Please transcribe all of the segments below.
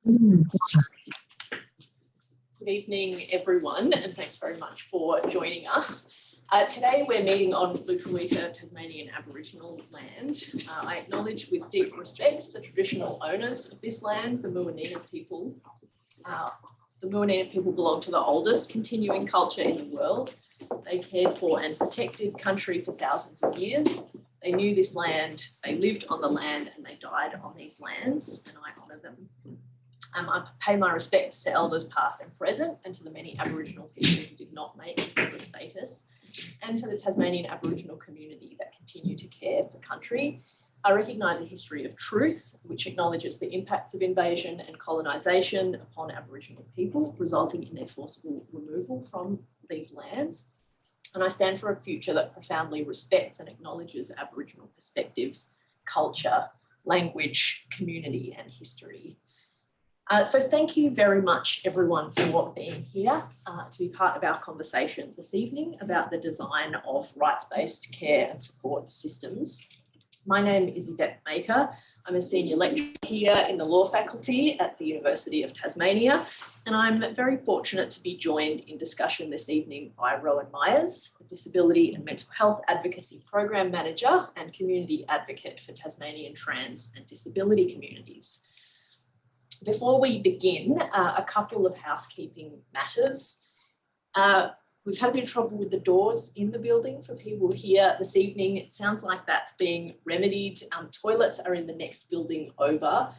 Good evening, everyone, and thanks very much for joining us. Today we're meeting on Lutruwita Tasmanian Aboriginal land. I acknowledge with deep respect the traditional owners of this land, the Muwinina people. The Muwinina people belong to the oldest continuing culture in the world. They cared for and protected country for thousands of years. They knew this land, they lived on the land, and they died on these lands, and I honour them. I pay my respects to elders past and present, and to the many Aboriginal people who did not make the status, and to the Tasmanian Aboriginal community that continue to care for country. I recognise a history of truth, which acknowledges the impacts of invasion and colonisation upon Aboriginal people, resulting in their forcible removal from these lands. And I stand for a future that profoundly respects and acknowledges Aboriginal perspectives, culture, language, community, and history. So thank you very much, everyone, for being here to be part of our conversation this evening about the design of rights-based care and support systems. My name is Yvette Maker. I'm a senior lecturer here in the law faculty at the University of Tasmania, and I'm very fortunate to be joined in discussion this evening by Rowan Myers, a disability and mental health advocacy program manager and community advocate for Tasmanian trans and disability communities. Before we begin, a couple of housekeeping matters. We've had a bit of trouble with the doors in the building for people here this evening. It sounds like that's being remedied. Toilets are in the next building over.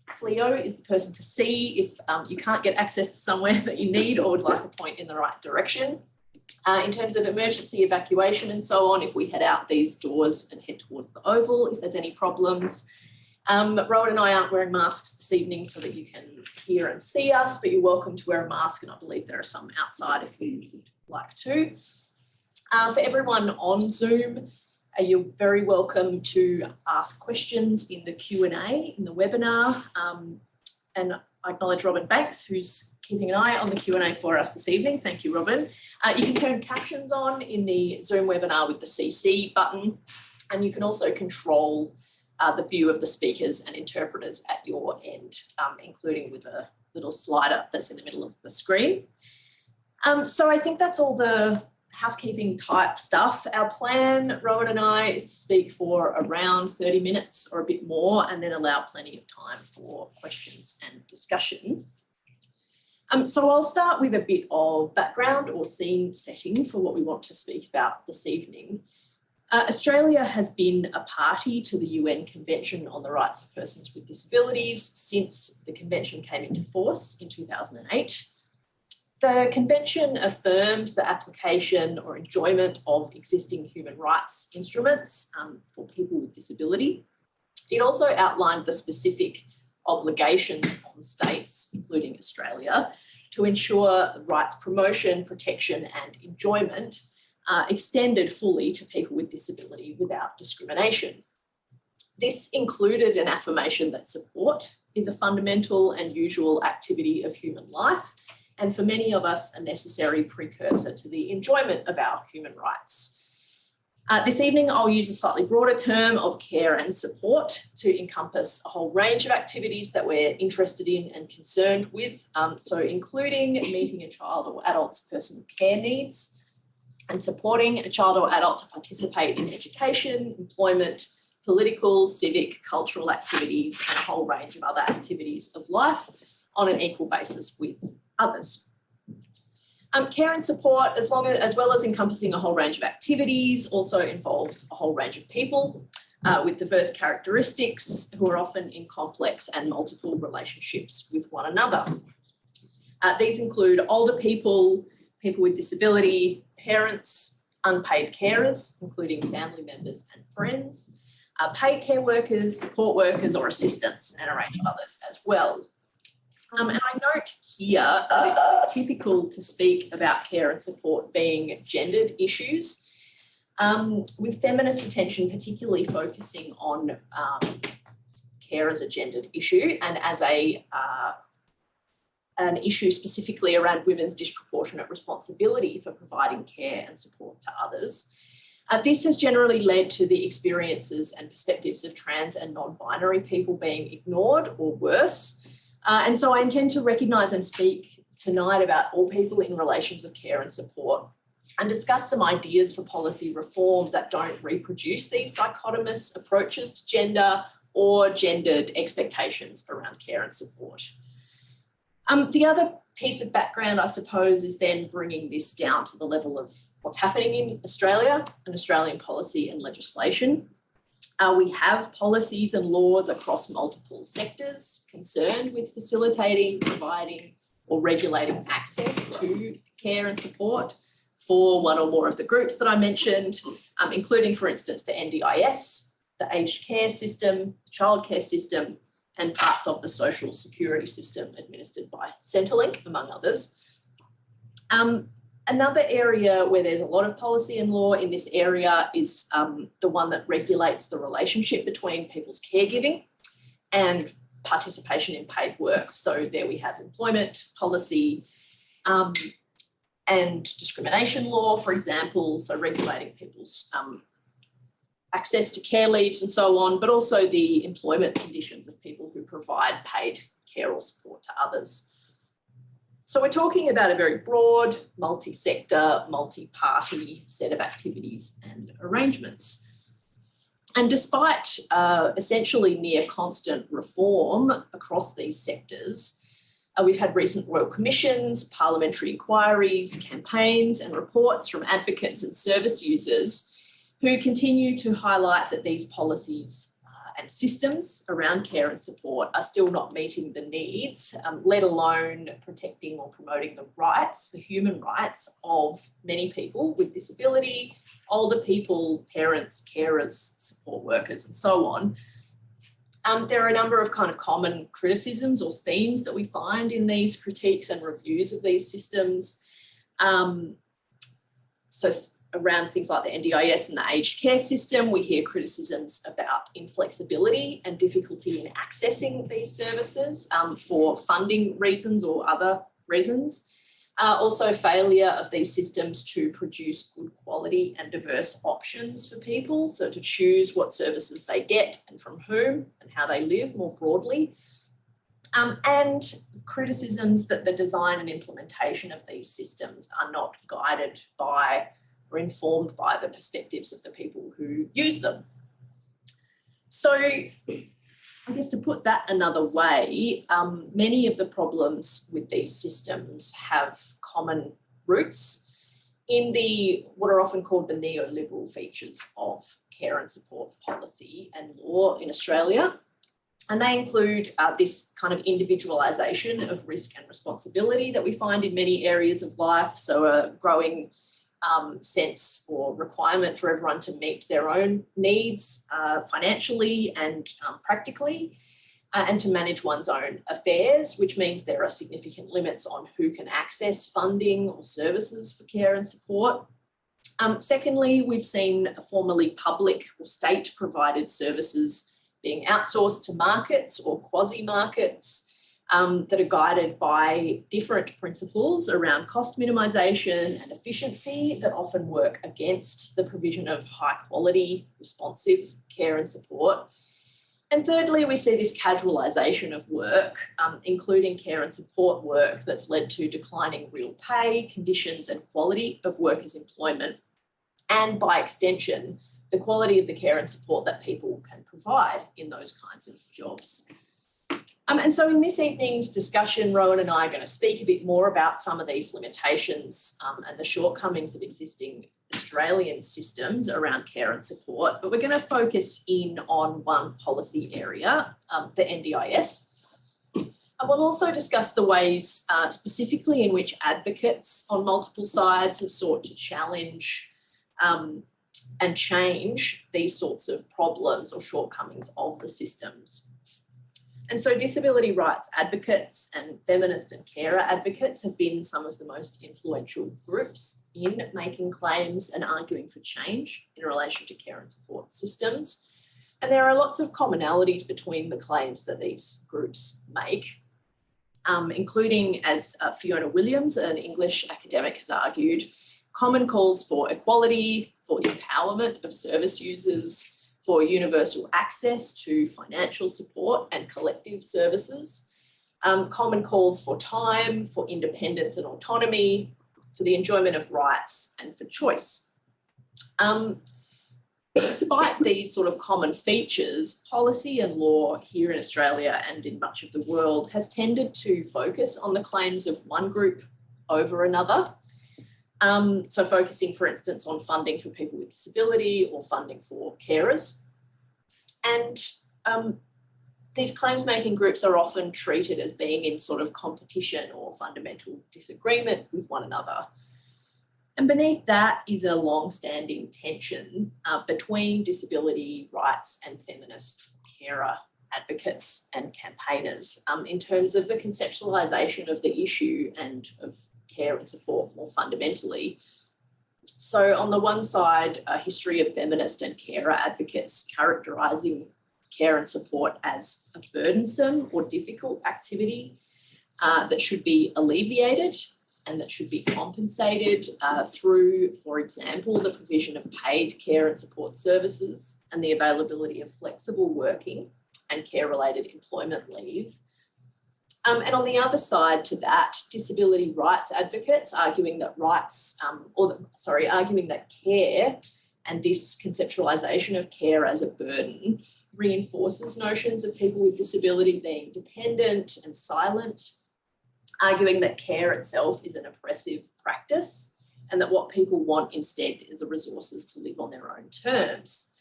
Cleo is the person to see if you can't get access to somewhere that you need or would like a point in the right direction. In terms of emergency evacuation and so on, if we head out these doors and head towards the Oval, if there's any problems. Rowan and I aren't wearing masks this evening so that you can hear and see us, but you're welcome to wear a mask, and I believe there are some outside if you would like to. For everyone on Zoom, you're very welcome to ask questions in the Q&A in the webinar. And I acknowledge Robin Banks, who's keeping an eye on the Q&A for us this evening. Thank you, Robin. You can turn captions on in the Zoom webinar with the CC button, and you can also control the view of the speakers and interpreters at your end, including with a little slider that's in the middle of the screen. So I think that's all the housekeeping type stuff. Our plan, Rowan and I, is to speak for around 30 minutes or a bit more, and then allow plenty of time for questions and discussion. So I'll start with a bit of background or scene setting for what we want to speak about this evening. Australia has been a party to the UN Convention on the Rights of Persons with Disabilities since the convention came into force in 2008. The convention affirmed the application or enjoyment of existing human rights instruments for people with disability. It also outlined the specific obligations on states, including Australia, to ensure rights promotion, protection and enjoyment extended fully to people with disability without discrimination. This included an affirmation that support is a fundamental and usual activity of human life, and for many of us a necessary precursor to the enjoyment of our human rights. This evening I'll use a slightly broader term of care and support to encompass a whole range of activities that we're interested in and concerned with, so including meeting a child or adult's personal care needs, and supporting a child or adult to participate in education, employment, political, civic, cultural activities, and a whole range of other activities of life on an equal basis with others. Care and support, as well as encompassing a whole range of activities, also involves a whole range of people with diverse characteristics who are often in complex and multiple relationships with one another. These include older people, people with disability, parents, unpaid carers, including family members and friends, paid care workers, support workers or assistants, and a range of others as well. And I note here that it's typical to speak about care and support being gendered issues, with feminist attention particularly focusing on care as a gendered issue and as an issue specifically around women's disproportionate responsibility for providing care and support to others. This has generally led to the experiences and perspectives of trans and non-binary people being ignored or worse, And so I intend to recognise and speak tonight about all people in relations of care and support, and discuss some ideas for policy reform that don't reproduce these dichotomous approaches to gender or gendered expectations around care and support. The other piece of background, I suppose, is then bringing this down to the level of what's happening in Australia and Australian policy and legislation. We have policies and laws across multiple sectors concerned with facilitating, providing or regulating access to care and support for one or more of the groups that I mentioned, including, for instance, the NDIS, the aged care system, childcare system, and parts of the social security system administered by Centrelink, among others. Another area where there's a lot of policy and law in this area is the one that regulates the relationship between people's caregiving and participation in paid work. So there we have employment policy and discrimination law, for example, so regulating people's access to care leaves and so on, but also the employment conditions of people who provide paid care or support to others. So we're talking about a very broad, multi-sector, multi-party set of activities and arrangements. And despite essentially near constant reform across these sectors, we've had recent royal commissions, parliamentary inquiries, campaigns and reports from advocates and service users who continue to highlight that these policies and systems around care and support are still not meeting the needs, let alone protecting or promoting the rights, the human rights of many people with disability, older people, parents, carers, support workers, and so on. There are a number of kind of common criticisms or themes that we find in these critiques and reviews of these systems. So around things like the NDIS and the aged care system, we hear criticisms about inflexibility and difficulty in accessing these services for funding reasons or other reasons. Also failure of these systems to produce good quality and diverse options for people, so to choose what services they get and from whom and how they live more broadly. And criticisms that the design and implementation of these systems are not guided by or informed by the perspectives of the people who use them. So I guess to put that another way, many of the problems with these systems have common roots in what are often called the neoliberal features of care and support policy and law in Australia. And they include this kind of individualisation of risk and responsibility that we find in many areas of life, so a growing sense or requirement for everyone to meet their own needs financially and practically, and to manage one's own affairs, which means there are significant limits on who can access funding or services for care and support. Secondly, we've seen formerly public or state-provided services being outsourced to markets or quasi-markets that are guided by different principles around cost minimisation and efficiency that often work against the provision of high quality, responsive care and support. And thirdly, we see this casualisation of work, including care and support work that's led to declining real pay, conditions and quality of workers' employment, and by extension, the quality of the care and support that people can provide in those kinds of jobs. And so in this evening's discussion, Rowan and I are going to speak a bit more about some of these limitations and the shortcomings of existing Australian systems around care and support, but we're going to focus in on one policy area, the NDIS. And we'll also discuss the ways specifically in which advocates on multiple sides have sought to challenge and change these sorts of problems or shortcomings of the systems. And so disability rights advocates and feminist and carer advocates have been some of the most influential groups in making claims and arguing for change in relation to care and support systems. And there are lots of commonalities between the claims that these groups make, including, as Fiona Williams, an English academic, has argued, common calls for equality, for empowerment of service users, for universal access to financial support and collective services, Common calls for time, for independence and autonomy, for the enjoyment of rights and for choice. Despite these sort of common features, policy and law here in Australia and in much of the world has tended to focus on the claims of one group over another. So focusing, for instance, on funding for people with disability or funding for carers. And these claims-making groups are often treated as being in sort of competition or fundamental disagreement with one another. And beneath that is a long-standing tension between disability rights and feminist carer advocates and campaigners in terms of the conceptualisation of the issue and of care and support more fundamentally. So on the one side, a history of feminist and carer advocates characterising care and support as a burdensome or difficult activity that should be alleviated and that should be compensated through, for example, the provision of paid care and support services and the availability of flexible working and care-related employment leave. And on the other side to that, disability rights advocates arguing that arguing that care and this conceptualisation of care as a burden reinforces notions of people with disability being dependent and silent, arguing that care itself is an oppressive practice and that what people want instead are the resources to live on their own terms.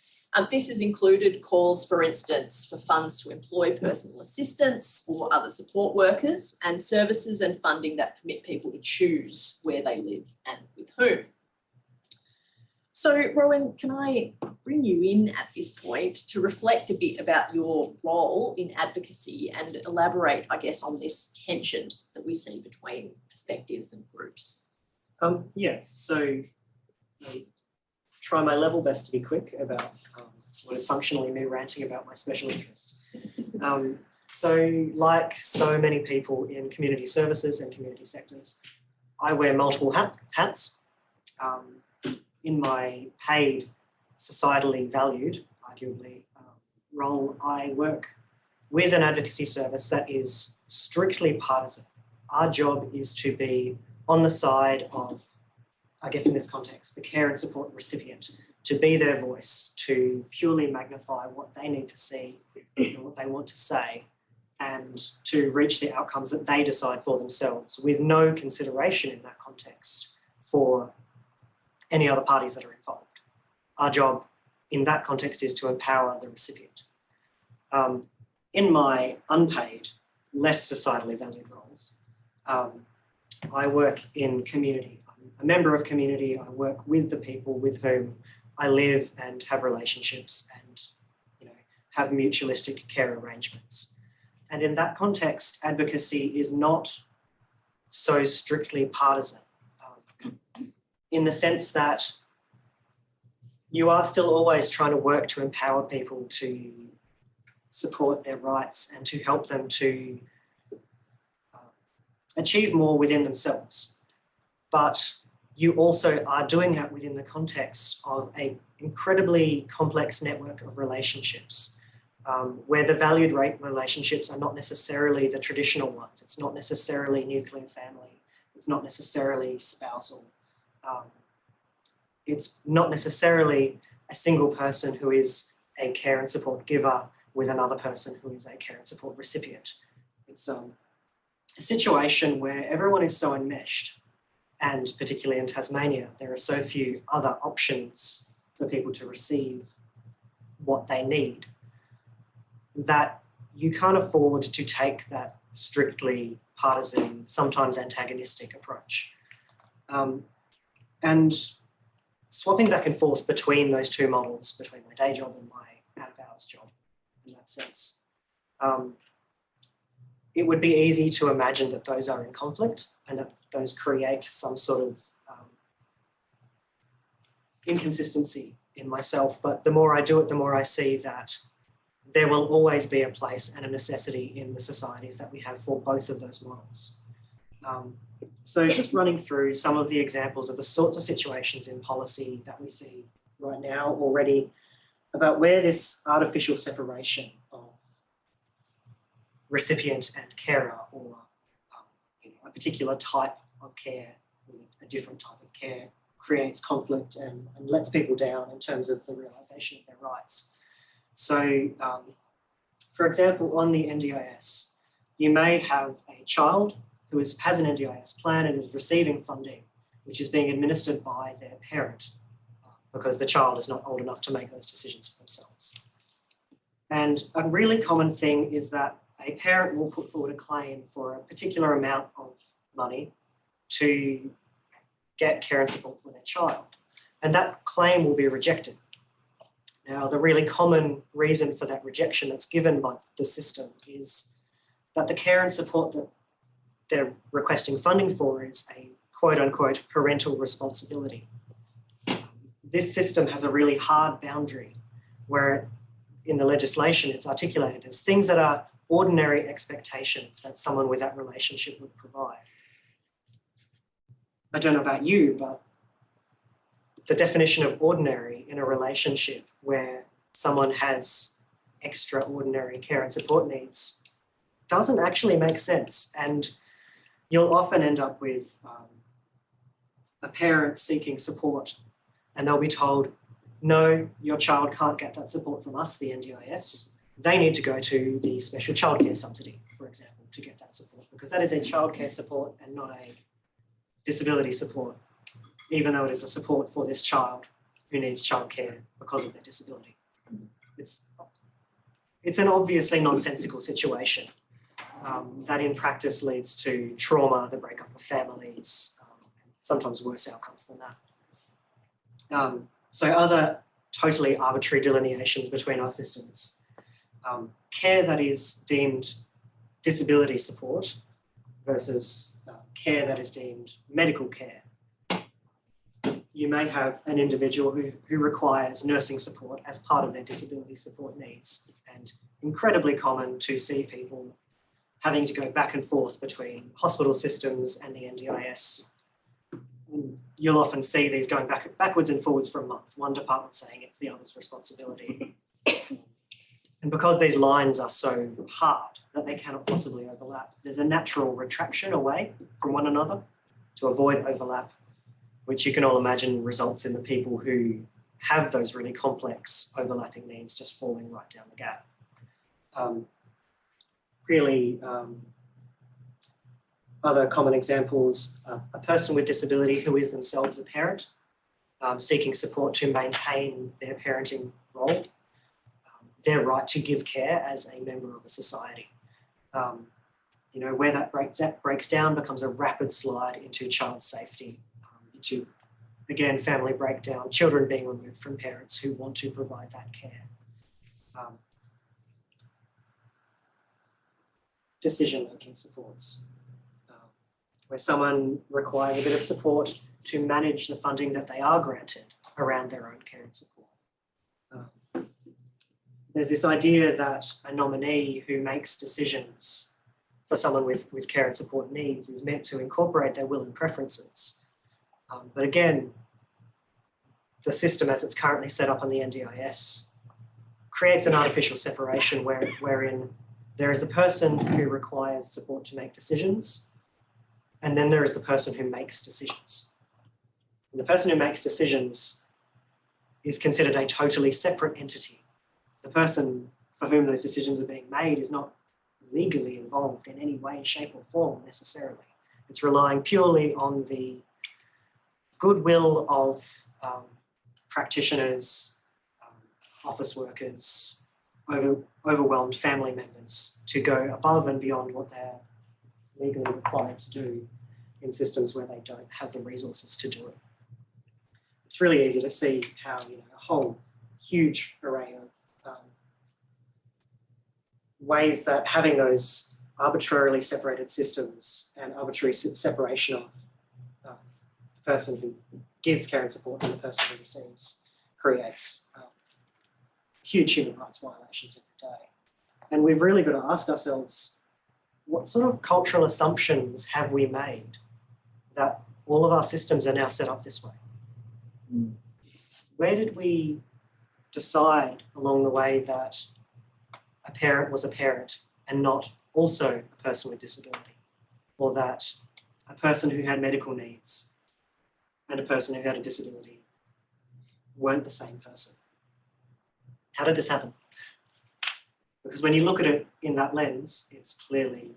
This has included calls, for instance, for funds to employ personal assistants or other support workers and services and funding that permit people to choose where they live and with whom. So, Rowan, can I bring you in at this point to reflect a bit about your role in advocacy and elaborate, I guess, on this tension that we see between perspectives and groups? So try my level best to be quick about what is functionally me ranting about my special interest. So like so many people in community services and community sectors, I wear multiple hats. In my paid, societally valued, arguably, role, I work with an advocacy service that is strictly partisan. Our job is to be on the side of, I guess in this context, the care and support recipient, to be their voice, to purely magnify what they need to see and what they want to say, and to reach the outcomes that they decide for themselves with no consideration in that context for any other parties that are involved. Our job in that context is to empower the recipient. In my unpaid, less societally valued roles, I work in community. I'm a member of community. I work with the people with whom I live and have relationships and, have mutualistic care arrangements. And in that context, advocacy is not so strictly partisan, in the sense that you are still always trying to work to empower people to support their rights and to help them to achieve more within themselves. But you also are doing that within the context of an incredibly complex network of relationships, where the valued relationships are not necessarily the traditional ones. It's not necessarily nuclear family. It's not necessarily spousal. It's not necessarily a single person who is a care and support giver with another person who is a care and support recipient. It's a situation where everyone is so enmeshed, and particularly in Tasmania, there are so few other options for people to receive what they need, that you can't afford to take that strictly partisan, sometimes antagonistic approach. And swapping back and forth between those two models, between my day job and my out-of-hours job, in that sense, it would be easy to imagine that those are in conflict and that those create some sort of inconsistency in myself. But the more I do it, the more I see that there will always be a place and a necessity in the societies that we have for both of those models. So just running through some of the examples of the sorts of situations in policy that we see right now already about where this artificial separation of recipient and carer, or a particular type of care with a different type of care creates conflict and lets people down in terms of the realisation of their rights. So, for example, on the NDIS, you may have a child who has an NDIS plan and is receiving funding, which is being administered by their parent because the child is not old enough to make those decisions for themselves. And a really common thing is that a parent will put forward a claim for a particular amount of money to get care and support for their child. And that claim will be rejected. Now, the really common reason for that rejection that's given by the system is that the care and support that they're requesting funding for is a quote unquote parental responsibility. This system has a really hard boundary where in the legislation it's articulated as things that are ordinary expectations that someone with that relationship would provide. I don't know about you, but the definition of ordinary in a relationship where someone has extraordinary care and support needs doesn't actually make sense. And you'll often end up with a parent seeking support and they'll be told, no, your child can't get that support from us, the NDIS. They need to go to the special childcare subsidy, for example, to get that support, because that is a childcare support and not a disability support, even though it is a support for this child who needs childcare because of their disability. It's an obviously nonsensical situation that in practice leads to trauma, the breakup of families, sometimes worse outcomes than that. So other totally arbitrary delineations between our systems. Care that is deemed disability support versus care that is deemed medical care. You may have an individual who requires nursing support as part of their disability support needs, and incredibly common to see people having to go back and forth between hospital systems and the NDIS. And you'll often see these going backwards and forwards for a month, one department saying it's the other's responsibility. And because these lines are so hard that they cannot possibly overlap, there's a natural retraction away from one another to avoid overlap, which you can all imagine results in the people who have those really complex overlapping needs just falling right down the gap. Other common examples, a person with disability who is themselves a parent, seeking support to maintain their parenting role, their right to give care as a member of a society. Where that breaks down becomes a rapid slide into child safety, into, again, family breakdown, children being removed from parents who want to provide that care. Decision-making supports, where someone requires a bit of support to manage the funding that they are granted around their own care and support. There's this idea that a nominee who makes decisions for someone with care and support needs is meant to incorporate their will and preferences. But again, the system as it's currently set up on the NDIS creates an artificial separation wherein there is the person who requires support to make decisions, and then there is the person who makes decisions. And the person who makes decisions is considered a totally separate entity. The person for whom those decisions are being made is not legally involved in any way, shape or form necessarily. It's relying purely on the goodwill of practitioners, office workers, overwhelmed family members to go above and beyond what they're legally required to do in systems where they don't have the resources to do it. It's really easy to see how a whole huge array of ways that having those arbitrarily separated systems and arbitrary separation of the person who gives care and support and the person who receives creates huge human rights violations every day. And we've really got to ask ourselves, what sort of cultural assumptions have we made that all of our systems are now set up this way? Where did we decide along the way that a parent was a parent and not also a person with disability, or that a person who had medical needs and a person who had a disability weren't the same person. How did this happen? Because when you look at it in that lens, it's clearly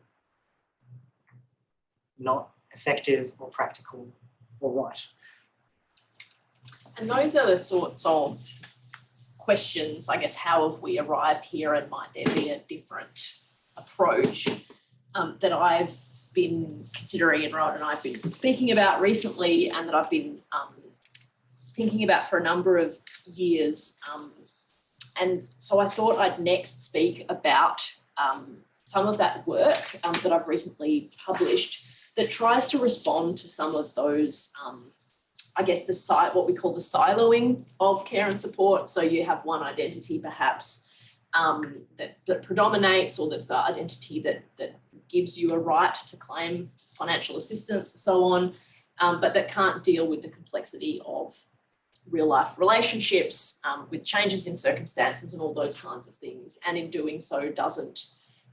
not effective or practical or right. And those are the sorts of questions, I guess, how have we arrived here, and might there be a different approach that I've been considering, and Rowan and I have been speaking about recently, and that I've been thinking about for a number of years. And so I thought I'd next speak about some of that work that I've recently published that tries to respond to some of those, I guess, what we call the siloing of care and support. So you have one identity perhaps that predominates, or that's the identity that gives you a right to claim financial assistance and so on, but that can't deal with the complexity of real life relationships with changes in circumstances and all those kinds of things. And in doing so doesn't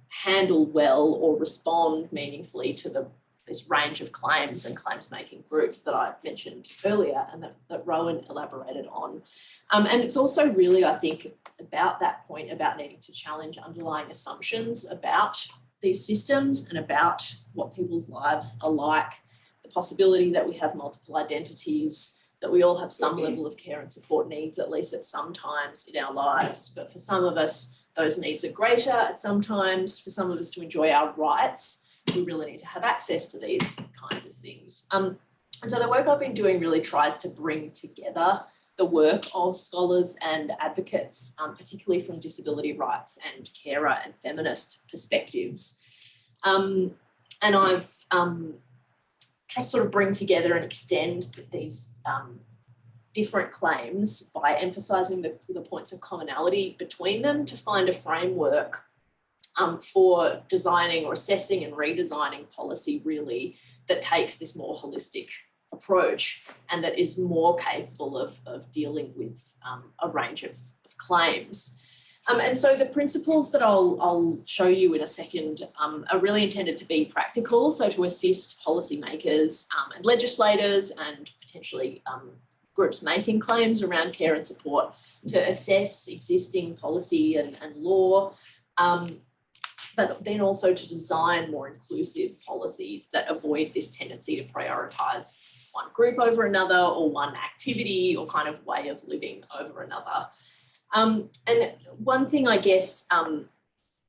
handle well or respond meaningfully to this range of claims and claims making groups that I mentioned earlier, and that Rowan elaborated on. And it's also really, I think, about that point about needing to challenge underlying assumptions about these systems and about what people's lives are like, the possibility that we have multiple identities, that we all have some level of care and support needs, at least at some times in our lives. But for some of us, those needs are greater at some times. For some of us to enjoy our rights, we really need to have access to these kinds of things. And so the work I've been doing really tries to bring together the work of scholars and advocates, particularly from disability rights and carer and feminist perspectives. And I've tried to sort of bring together and extend these different claims by emphasising the points of commonality between them to find a framework for designing or assessing and redesigning policy, really, that takes this more holistic approach and that is more capable of dealing with a range of claims. And so the principles that I'll show you in a second are really intended to be practical, so to assist policymakers and legislators and potentially groups making claims around care and support to assess existing policy and law, but then also to design more inclusive policies that avoid this tendency to prioritise one group over another, or one activity or kind of way of living over another. And one thing, I guess,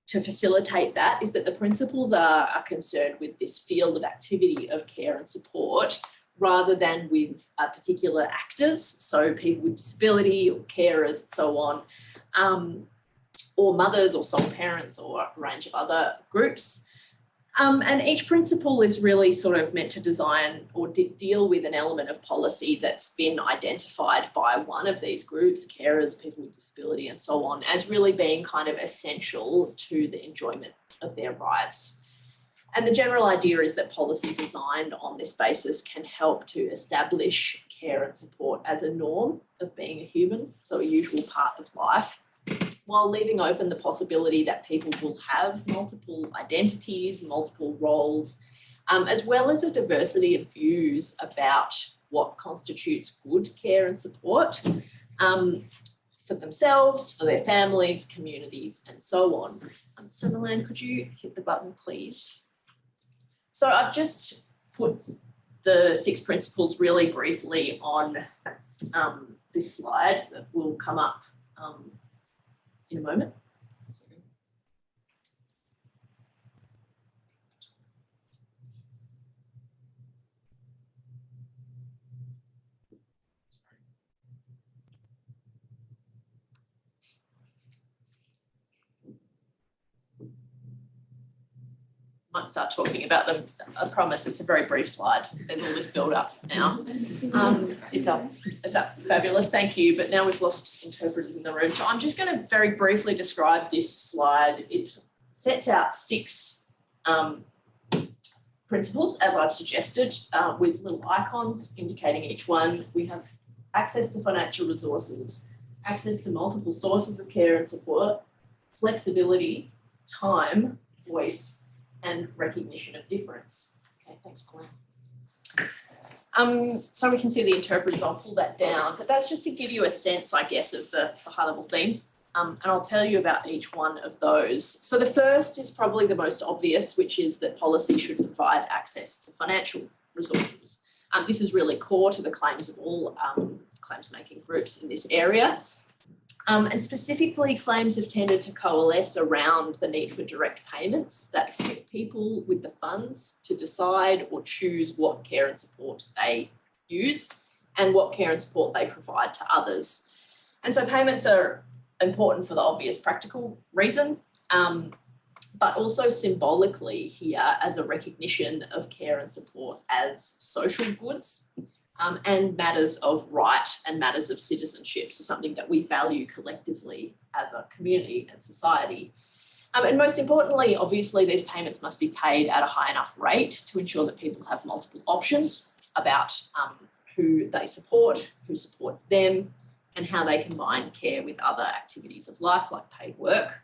to facilitate that is that the principles are concerned with this field of activity of care and support rather than with particular actors, so people with disability or carers and so on, or mothers or sole parents or a range of other groups. And each principle is really sort of meant to design or deal with an element of policy that's been identified by one of these groups, carers, people with disability and so on, as really being kind of essential to the enjoyment of their rights. And the general idea is that policy designed on this basis can help to establish care and support as a norm of being a human, so a usual part of life, while leaving open the possibility that people will have multiple identities, multiple roles, as well as a diversity of views about what constitutes good care and support for themselves, for their families, communities, and so on. So Milan, could you hit the button, please? So I've just put the 6 principles really briefly on this slide that will come up in a moment. Might start talking about them. I promise it's a very brief slide. There's all this build up now. It's up. Fabulous, thank you. But now we've lost interpreters in the room. So I'm just going to very briefly describe this slide. It sets out 6 principles, as I've suggested, with little icons indicating each one. We have access to financial resources, access to multiple sources of care and support, flexibility, time, voice, and recognition of difference. Okay, thanks, Pauline. So we can see the interpreters, I'll pull that down, but that's just to give you a sense, I guess, of the high-level themes. And I'll tell you about each one of those. So the first is probably the most obvious, which is that policy should provide access to financial resources. This is really core to the claims of all claims-making groups in this area. And specifically, claims have tended to coalesce around the need for direct payments that equip people with the funds to decide or choose what care and support they use and what care and support they provide to others. And so payments are important for the obvious practical reason, but also symbolically here as a recognition of care and support as social goods. And matters of right and matters of citizenship, so something that we value collectively as a community and society. And most importantly, obviously, these payments must be paid at a high enough rate to ensure that people have multiple options about who they support, who supports them, and how they combine care with other activities of life like paid work.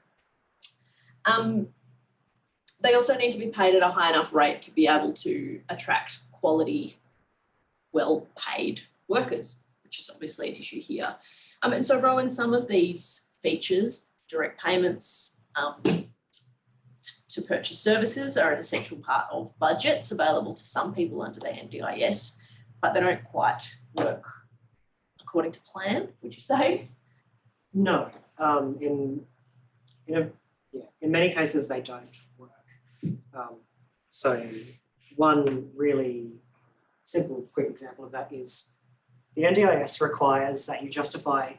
They also need to be paid at a high enough rate to be able to attract quality, well-paid workers, which is obviously an issue here. And so, Rowan, some of these features, direct payments to purchase services, are an essential part of budgets available to some people under the NDIS, but they don't quite work according to plan, would you say? No. In many cases, they don't work. So one really simple, quick example of that is the NDIS requires that you justify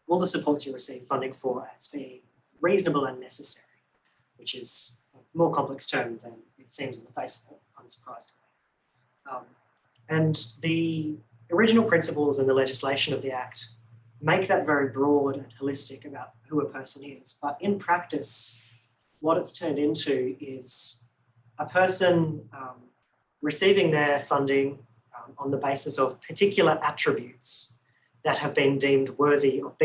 all the supports you receive funding for as being reasonable and necessary, which is a more complex term than it seems on the face of it, unsurprisingly. And the original principles and the legislation of the Act make that very broad and holistic about who a person is. But in practice, what it's turned into is a person receiving their funding on the basis of particular attributes that have been deemed worthy of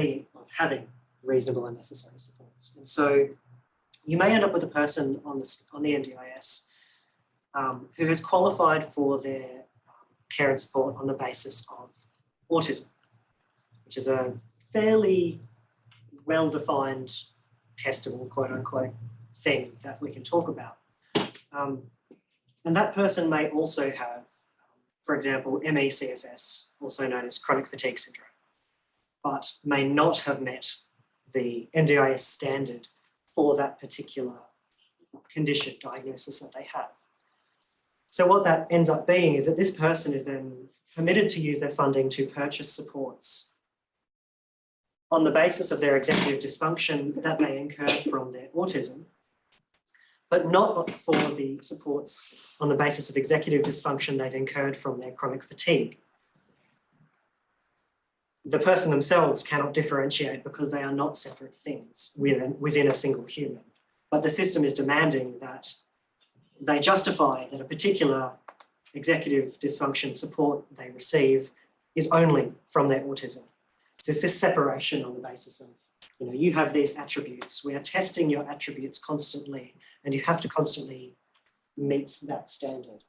having reasonable and necessary supports. And so you may end up with a person on the NDIS who has qualified for their care and support on the basis of autism, which is a fairly well-defined, testable, quote unquote, thing that we can talk about. And that person may also have, for example, ME/CFS, also known as chronic fatigue syndrome, but may not have met the NDIS standard for that particular condition, diagnosis that they have. So what that ends up being is that this person is then permitted to use their funding to purchase supports on the basis of their executive dysfunction that they incur from their autism, but not for the supports on the basis of executive dysfunction they've incurred from their chronic fatigue. The person themselves cannot differentiate because they are not separate things within a single human. But the system is demanding that they justify that a particular executive dysfunction support they receive is only from their autism. So it's this separation on the basis of, you have these attributes. We are testing your attributes constantly, and you have to constantly meet that standard.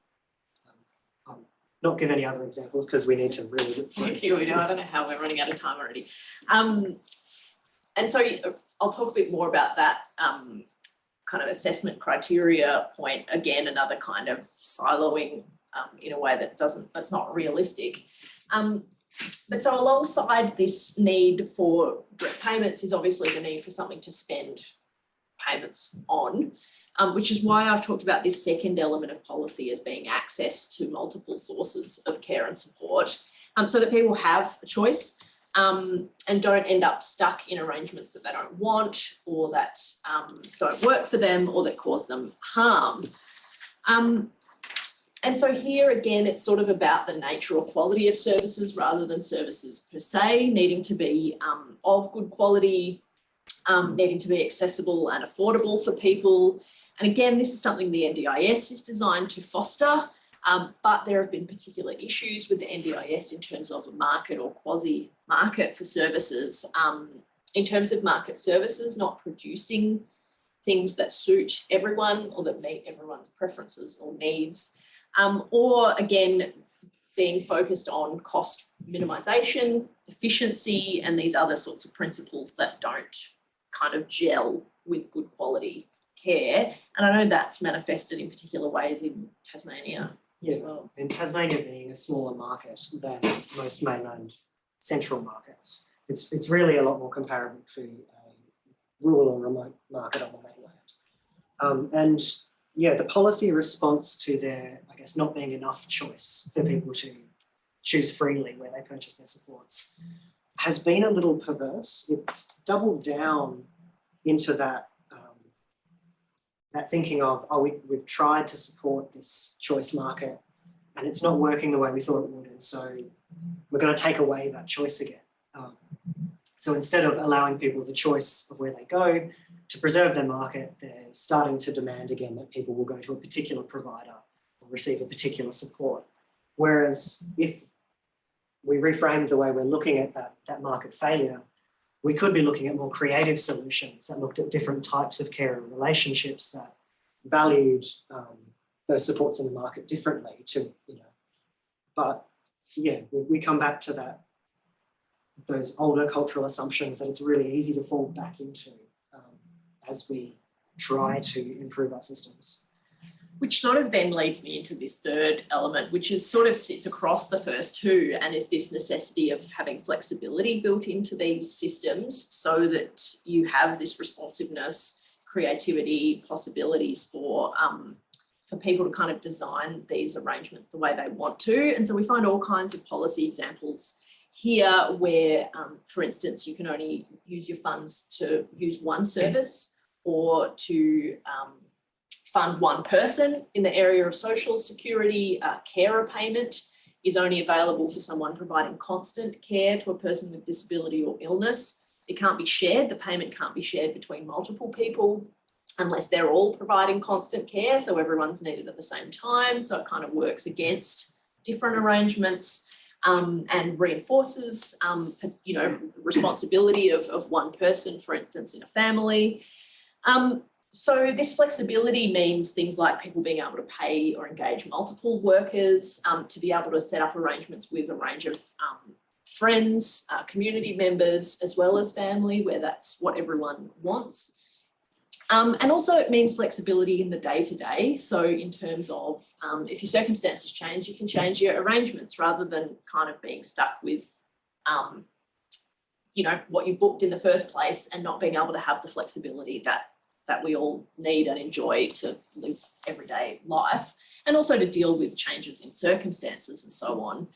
Not give any other examples because we need to really look through. Thank you. I don't know how we're running out of time already. And so I'll talk a bit more about that kind of assessment criteria point. Again, another kind of siloing in a way that's not realistic. But so alongside this need for direct payments is obviously the need for something to spend payments on, which is why I've talked about this second element of policy as being access to multiple sources of care and support, so that people have a choice and don't end up stuck in arrangements that they don't want or that don't work for them or that cause them harm. And so here again, it's sort of about the nature or quality of services rather than services per se, needing to be of good quality, needing to be accessible and affordable for people. And again, this is something the NDIS is designed to foster, but there have been particular issues with the NDIS in terms of a market or quasi-market for services. In terms of market services not producing things that suit everyone or that meet everyone's preferences or needs, or again, being focused on cost minimisation, efficiency, and these other sorts of principles that don't kind of gel with good quality care. And I know that's manifested in particular ways in Tasmania as well. And Tasmania being a smaller market than most mainland central markets, it's really a lot more comparable to a rural or remote market on the mainland. And yeah, the policy response to there, I guess, not being enough choice for people to choose freely where they purchase their supports has been a little perverse. It's doubled down into that that thinking of, oh, we've tried to support this choice market and it's not working the way we thought it would, and so we're going to take away that choice again. So instead of allowing people the choice of where they go to preserve their market, they're starting to demand again that people will go to a particular provider or receive a particular support. Whereas if we reframe the way we're looking at that market failure, we could be looking at more creative solutions that looked at different types of care and relationships that valued those supports in the market differently to, but yeah, we come back to those older cultural assumptions that it's really easy to fall back into as we try to improve our systems. Which sort of then leads me into this third element, which is sort of sits across the first two, and is this necessity of having flexibility built into these systems so that you have this responsiveness, creativity, possibilities for people to kind of design these arrangements the way they want to. And so we find all kinds of policy examples here where, for instance, you can only use your funds to use one service or to fund one person in the area of social security. Carer payment is only available for someone providing constant care to a person with disability or illness. It can't be shared. The payment can't be shared between multiple people unless they're all providing constant care, so everyone's needed at the same time. So it kind of works against different arrangements and reinforces, responsibility of one person, for instance, in a family. So this flexibility means things like people being able to pay or engage multiple workers, to be able to set up arrangements with a range of friends, community members, as well as family, where that's what everyone wants. And also it means flexibility in the day-to-day. So in terms of if your circumstances change, you can change your arrangements rather than kind of being stuck with, what you booked in the first place and not being able to have the flexibility that we all need and enjoy to live everyday life, and also to deal with changes in circumstances and so on.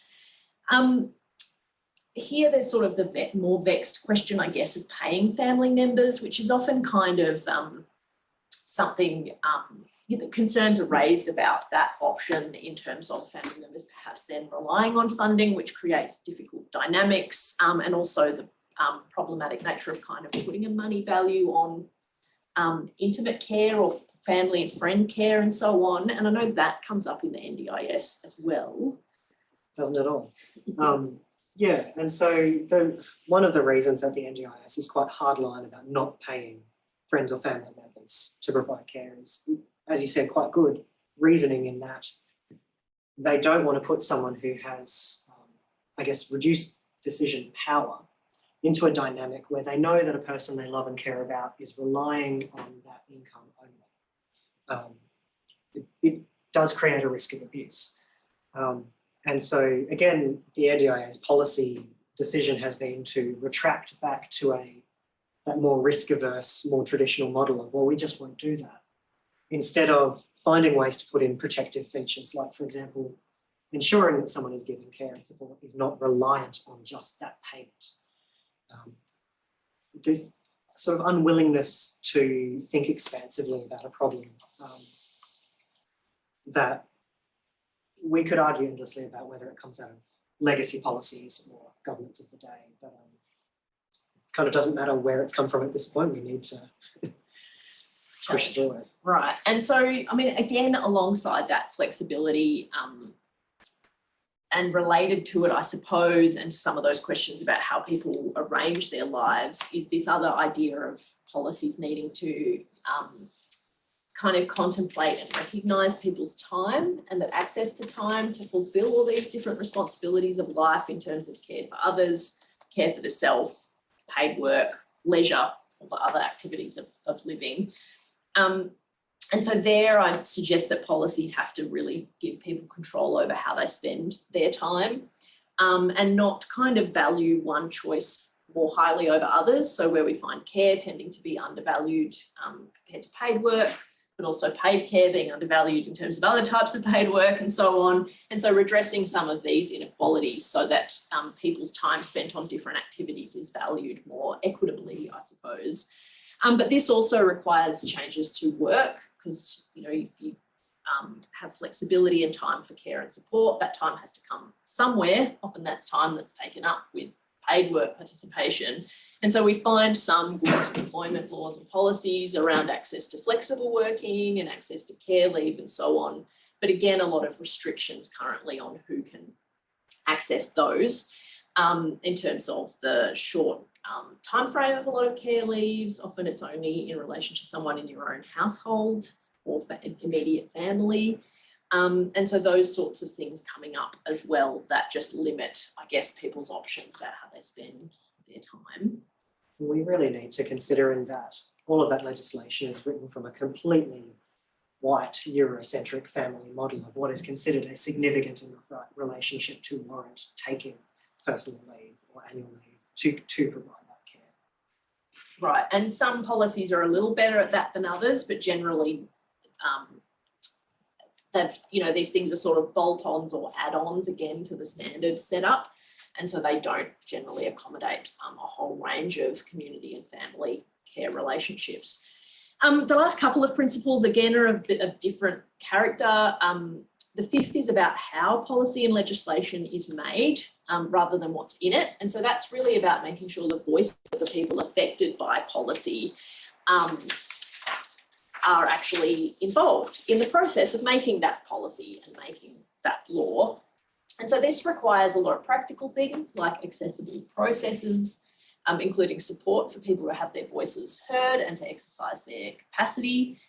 Here there's sort of the more vexed question, I guess, of paying family members, which is often kind of something that concerns are raised about that option in terms of family members perhaps then relying on funding, which creates difficult dynamics, and also the problematic nature of kind of putting a money value on intimate care or family and friend care and so on. And I know that comes up in the NDIS as well. Doesn't it all? Yeah, and so one of the reasons that the NDIS is quite hardline about not paying friends or family members to provide care is, as you said, quite good reasoning in that they don't want to put someone who has, reduced decision power into a dynamic where they know that a person they love and care about is relying on that income only. It does create a risk of abuse. And so, again, the NDIA's policy decision has been to retract back to that more risk-averse, more traditional model of, well, we just won't do that, instead of finding ways to put in protective features, like, for example, ensuring that someone is given care and support is not reliant on just that payment. There's sort of unwillingness to think expansively about a problem that we could argue endlessly about whether it comes out of legacy policies or governments of the day, but it kind of doesn't matter where it's come from at this point. We need to push through it. Right. And so, I mean, again, alongside that flexibility, and related to it, I suppose, and to some of those questions about how people arrange their lives, is this other idea of policies needing to kind of contemplate and recognise people's time, and that access to time to fulfil all these different responsibilities of life in terms of care for others, care for the self, paid work, leisure, all the other activities of living. And so there I'd suggest that policies have to really give people control over how they spend their time, and not kind of value one choice more highly over others. So where we find care tending to be undervalued compared to paid work, but also paid care being undervalued in terms of other types of paid work and so on. And so redressing some of these inequalities so that people's time spent on different activities is valued more equitably, I suppose. But this also requires changes to work, because, you know, if you have flexibility and time for care and support, that time has to come somewhere. Often that's time that's taken up with paid work participation. And so we find some good employment laws and policies around access to flexible working and access to care leave and so on. But again, a lot of restrictions currently on who can access those in terms of the short time frame of a lot of care leaves. Often it's only in relation to someone in your own household or immediate family. And so those sorts of things coming up as well that just limit, I guess, people's options about how they spend their time. We really need to consider in that all of that legislation is written from a completely white Eurocentric family model of what is considered a significant enough relationship to warrant taking personal leave or annual leave to provide that care. Right, and some policies are a little better at that than others, but generally these things are sort of bolt-ons or add-ons again to the standard setup. And so they don't generally accommodate a whole range of community and family care relationships. The last couple of principles, again, are a bit of different character. The fifth is about how policy and legislation is made rather than what's in it. And so that's really about making sure the voice of the people affected by policy are actually involved in the process of making that policy and making that law. And so this requires a lot of practical things like accessible processes, including support for people who have their voices heard and to exercise their capacity.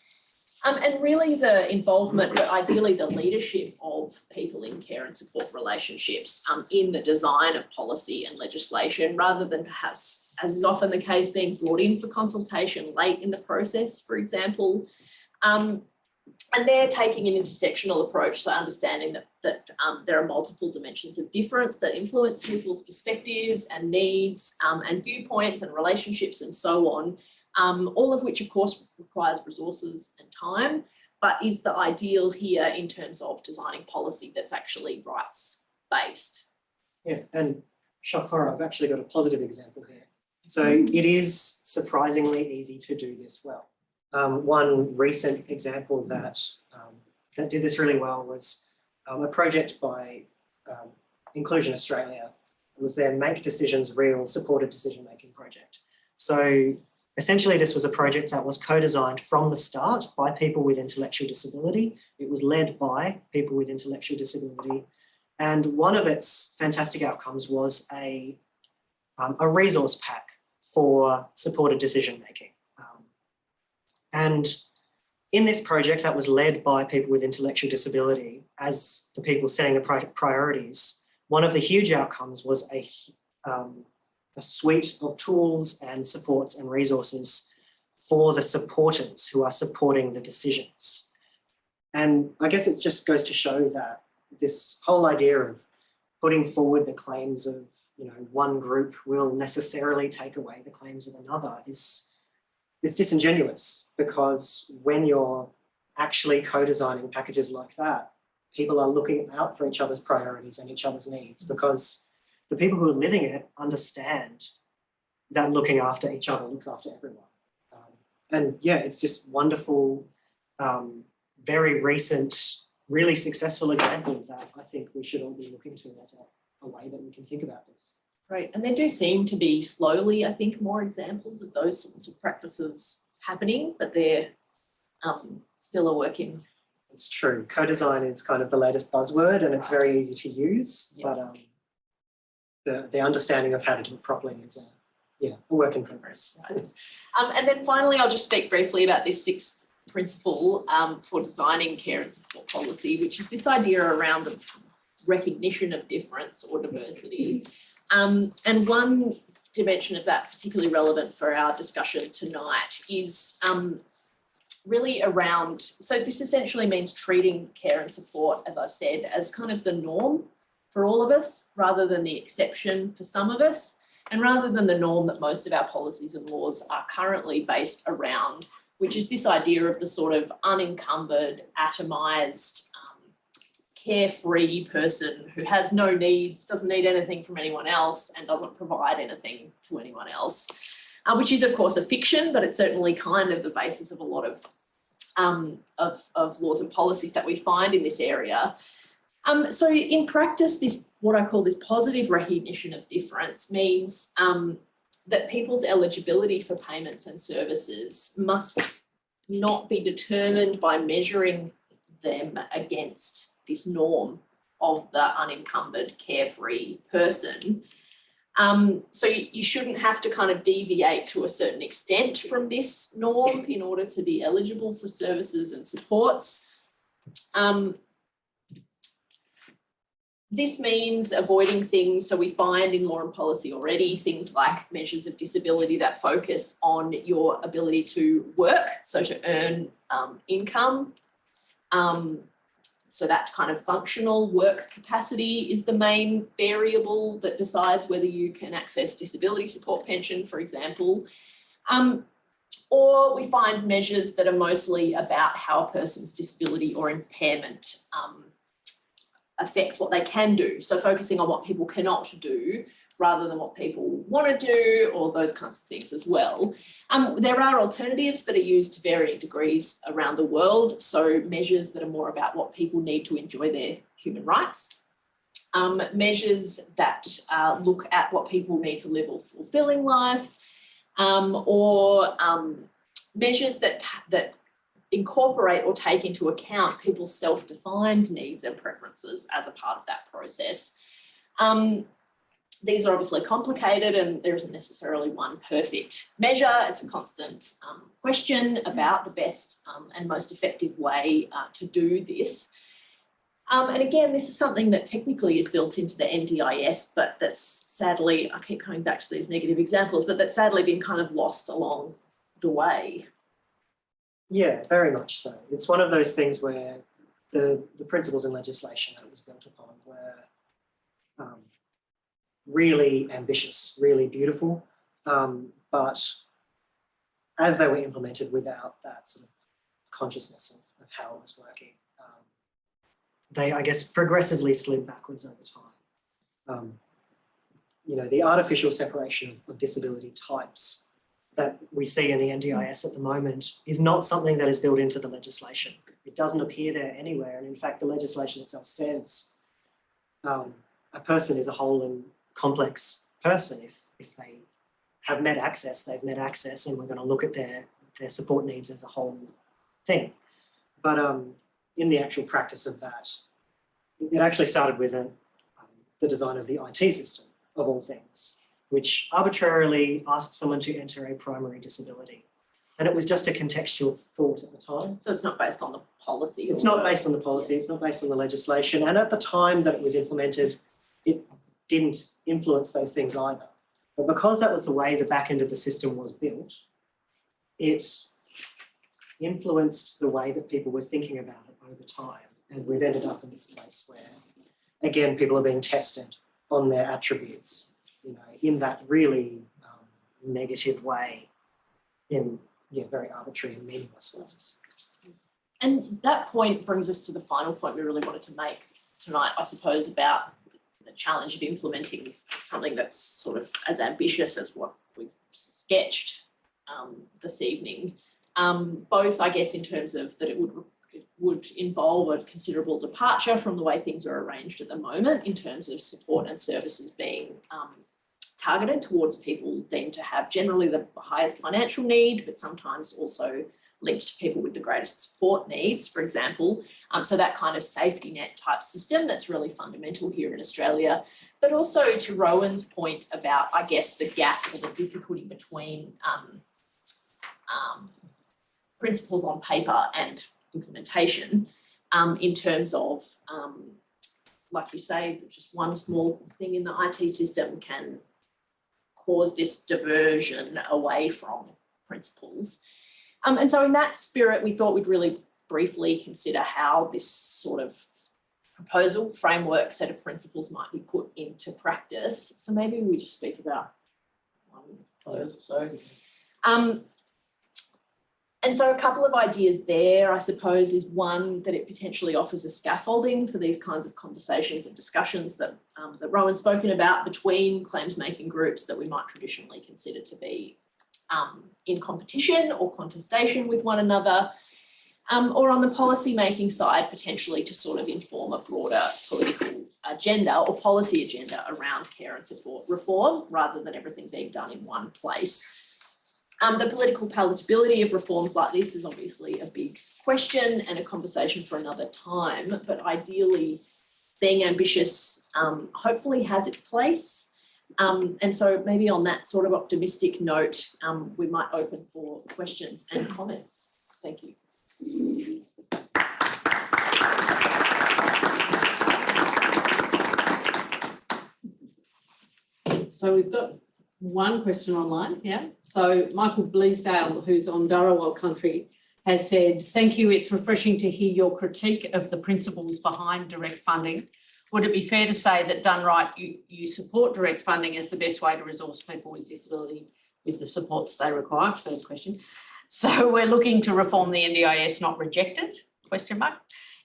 And really the involvement, but ideally the leadership of people in care and support relationships in the design of policy and legislation, rather than perhaps, as is often the case, being brought in for consultation late in the process, for example. And they're taking an intersectional approach, so understanding that there are multiple dimensions of difference that influence people's perspectives and needs and viewpoints and relationships and so on, all of which, of course, requires resources and time, but is the ideal here in terms of designing policy that's actually rights-based. Yeah, and shock horror, I've actually got a positive example here. So it is surprisingly easy to do this well. One recent example that did this really well was a project by Inclusion Australia. It was their Make Decisions Real supported decision-making project. So essentially this was a project that was co-designed from the start by people with intellectual disability. It was led by people with intellectual disability. And one of its fantastic outcomes was a resource pack for supported decision-making. And in this project that was led by people with intellectual disability as the people setting the priorities, one of the huge outcomes was a suite of tools and supports and resources for the supporters who are supporting the decisions. And I guess it just goes to show that this whole idea of putting forward the claims of one group will necessarily take away the claims of another it's disingenuous, because when you're actually co-designing packages like that, people are looking out for each other's priorities and each other's needs, because the people who are living it understand that looking after each other looks after everyone. And yeah, it's just wonderful, very recent, really successful example that I think we should all be looking to as a way that we can think about this. Right, and there do seem to be slowly, I think, more examples of those sorts of practices happening, but they're still a work in. It's true. Co-design is kind of the latest buzzword, and it's very easy to use, but the understanding of how to do it properly is a work in progress. And then finally, I'll just speak briefly about this sixth principle for designing care and support policy, which is this idea around the recognition of difference or diversity. And one dimension of that particularly relevant for our discussion tonight is really around, so this essentially means treating care and support, as I've said, as kind of the norm for all of us, rather than the exception for some of us, and rather than the norm that most of our policies and laws are currently based around, which is this idea of the sort of unencumbered, atomised, carefree person who has no needs, doesn't need anything from anyone else, and doesn't provide anything to anyone else, which is of course a fiction, but it's certainly kind of the basis of a lot of laws and policies that we find in this area. So in practice, this, what I call this positive recognition of difference, means that people's eligibility for payments and services must not be determined by measuring them against this norm of the unencumbered, carefree person. So you shouldn't have to kind of deviate to a certain extent from this norm in order to be eligible for services and supports. This means avoiding things, so we find in law and policy already, things like measures of disability that focus on your ability to work, so to earn income. So that kind of functional work capacity is the main variable that decides whether you can access disability support pension, for example. Or we find measures that are mostly about how a person's disability or impairment affects what they can do. So focusing on what people cannot do rather than what people want to do, or those kinds of things as well. There are alternatives that are used to varying degrees around the world. So measures that are more about what people need to enjoy their human rights. Measures that look at what people need to live a fulfilling life, or measures that incorporate or take into account people's self-defined needs and preferences as a part of that process. These are obviously complicated and there isn't necessarily one perfect measure. It's a constant question about the best and most effective way to do this. And again, this is something that technically is built into the NDIS, but that's sadly, I keep coming back to these negative examples, but that's sadly been kind of lost along the way. Yeah, very much so. It's one of those things where the principles and legislation that it was built upon were really ambitious, really beautiful, but as they were implemented without that sort of consciousness of how it was working, they, I guess, progressively slid backwards over time. You know, the artificial separation of disability types that we see in the NDIS at the moment is not something that is built into the legislation. It doesn't appear there anywhere. And in fact, the legislation itself says a person is a whole and complex person. If they have met access, they've met access, and we're going to look at their support needs as a whole thing. But in the actual practice of that, it actually started with the design of the IT system, of all things, which arbitrarily asked someone to enter a primary disability. And it was just a contextual thought at the time. So it's not based on the policy? It's not based on the policy, it's not based on the legislation. And at the time that it was implemented, it didn't influence those things either. But because that was the way the back end of the system was built, it influenced the way that people were thinking about it over time. And we've ended up in this place where, again, people are being tested on their attributes, you know, in that really negative way, in very arbitrary and meaningless ways. And that point brings us to the final point we really wanted to make tonight, I suppose, about the challenge of implementing something that's sort of as ambitious as what we've sketched this evening, both, I guess, in terms of that it would involve a considerable departure from the way things are arranged at the moment in terms of support and services being targeted towards people deemed to have generally the highest financial need, but sometimes also linked to people with the greatest support needs, for example. So that kind of safety net type system that's really fundamental here in Australia. But also to Rowan's point about, I guess, the gap or the difficulty between principles on paper and implementation in terms of, like you say, just one small thing in the IT system can cause this diversion away from principles. And so in that spirit, we thought we'd really briefly consider how this sort of proposal, framework, set of principles might be put into practice. So maybe we just speak about one of those or so. And so a couple of ideas there, I suppose, is one, that it potentially offers a scaffolding for these kinds of conversations and discussions that, that Rowan's spoken about between claims-making groups that we might traditionally consider to be in competition or contestation with one another, or on the policy-making side, potentially to sort of inform a broader political agenda or policy agenda around care and support reform, rather than everything being done in one place. The political palatability of reforms like this is obviously a big question and a conversation for another time, but ideally being ambitious hopefully has its place. And so maybe on that sort of optimistic note, we might open for questions and comments. Thank you. So we've got one question online, yeah. So Michael Bleasdale, who's on Dharawal country, has said, thank you, it's refreshing to hear your critique of the principles behind direct funding. Would it be fair to say that done right, you support direct funding as the best way to resource people with disability with the supports they require? First question. So we're looking to reform the NDIS, not reject it, question mark.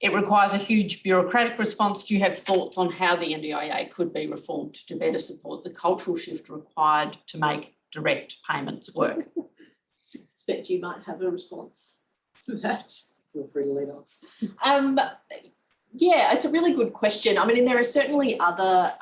It requires a huge bureaucratic response. Do you have thoughts on how the NDIA could be reformed to better support the cultural shift required to make direct payments work? I expect you might have a response to that. Feel free to lead off. Yeah, it's a really good question. I mean, there are certainly other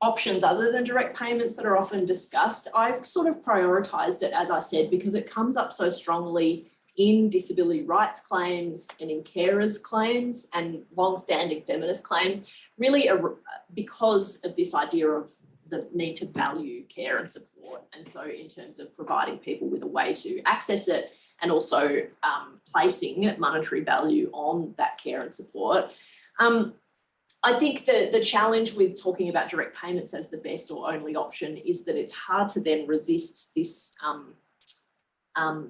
options other than direct payments that are often discussed. I've sort of prioritised it, as I said, because it comes up so strongly in disability rights claims and in carers claims and long-standing feminist claims, really because of this idea of the need to value care and support. And so in terms of providing people with a way to access it and also placing monetary value on that care and support. I think the challenge with talking about direct payments as the best or only option is that it's hard to then resist this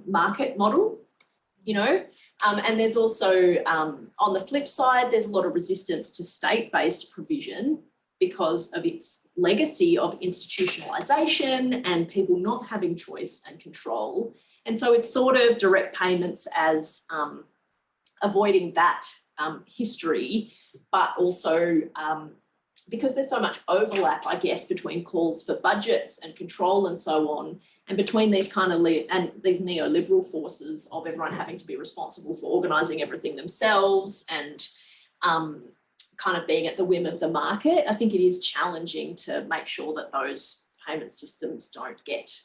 market model, you know, and there's also, on the flip side, there's a lot of resistance to state-based provision because of its legacy of institutionalisation and people not having choice and control. And so it's sort of direct payments as avoiding that history, but also because there's so much overlap, I guess, between calls for budgets and control and so on, and between these kind of these neoliberal forces of everyone having to be responsible for organising everything themselves and kind of being at the whim of the market. I think it is challenging to make sure that those payment systems don't get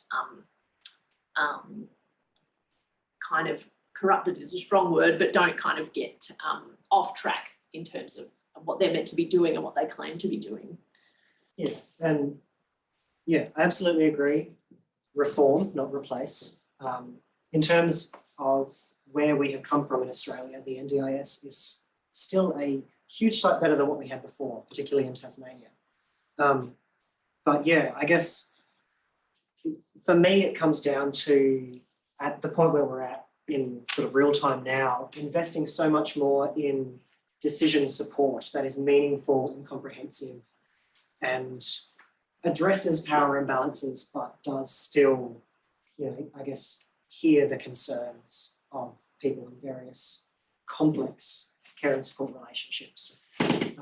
kind of corrupted is a strong word, but don't kind of get off track in terms of what they're meant to be doing and what they claim to be doing. Yeah, and yeah, I absolutely agree. Reform, not replace. In terms of where we have come from in Australia, the NDIS is still a huge sight better than what we had before, particularly in Tasmania. But yeah, I guess for me, it comes down to, at the point where we're at in sort of real time now, investing so much more in decision support that is meaningful and comprehensive and addresses power imbalances, but does still, you know, I guess, hear the concerns of people in various complex care and support relationships. At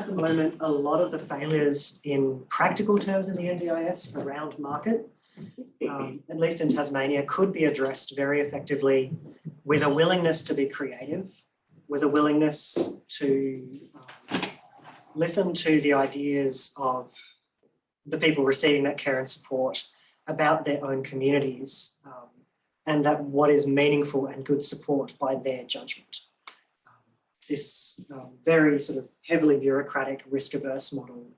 the moment, a lot of the failures in practical terms in the NDIS around market, at least in Tasmania, could be addressed very effectively with a willingness to be creative, with a willingness to listen to the ideas of the people receiving that care and support about their own communities, and that what is meaningful and good support by their judgment. This very sort of heavily bureaucratic, risk-averse model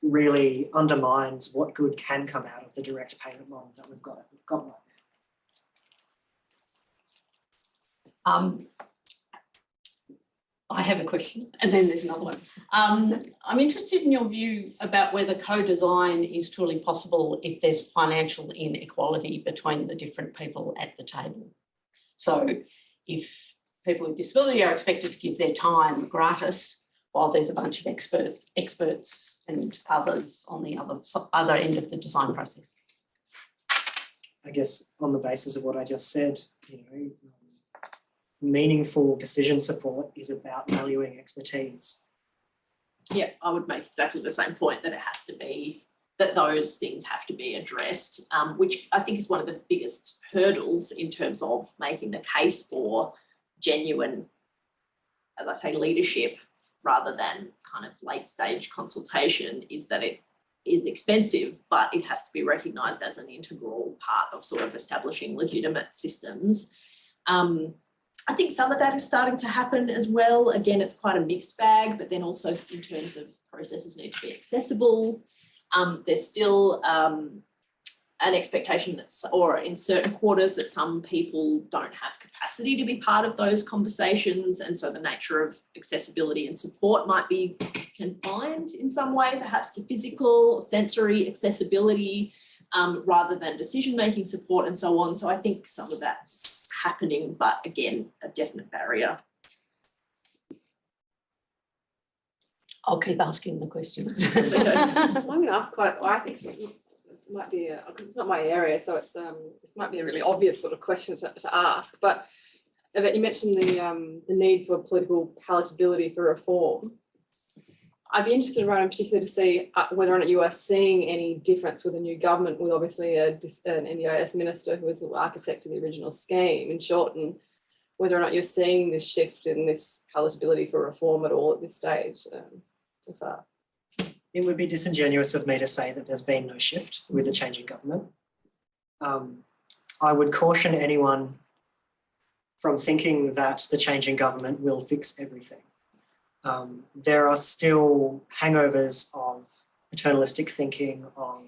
really undermines what good can come out of the direct payment model that we've got right now. I have a question, and then there's another one. I'm interested in your view about whether co-design is truly possible if there's financial inequality between the different people at the table. So if people with disability are expected to give their time gratis, while there's a bunch of experts and others on the other end of the design process. I guess on the basis of what I just said, meaningful decision support is about valuing expertise. Yeah, I would make exactly the same point, that it has to be, that those things have to be addressed, which I think is one of the biggest hurdles in terms of making the case for genuine, as I say, leadership rather than kind of late stage consultation, is that it is expensive, but it has to be recognised as an integral part of sort of establishing legitimate systems. I think some of that is starting to happen as well. Again, it's quite a mixed bag, but then also in terms of processes need to be accessible. There's still an expectation that, or in certain quarters, that some people don't have capacity to be part of those conversations. And so the nature of accessibility and support might be confined in some way, perhaps to physical or sensory accessibility, rather than decision-making support and so on. So I think some of that's happening, but again, a definite barrier. I'll keep asking the question. I'm going to ask I think it might be, because it's not my area, so it's this might be a really obvious sort of question to ask, but Yvette, you mentioned the need for political palatability for reform. I'd be interested, Ryan, in particular, to see whether or not you are seeing any difference with a new government, with obviously an NDIS minister who was the architect of the original scheme in Shorten, whether or not you're seeing this shift in this palatability for reform at all at this stage so far. It would be disingenuous of me to say that there's been no shift with the changing government. I would caution anyone from thinking that the changing government will fix everything. There are still hangovers of paternalistic thinking, of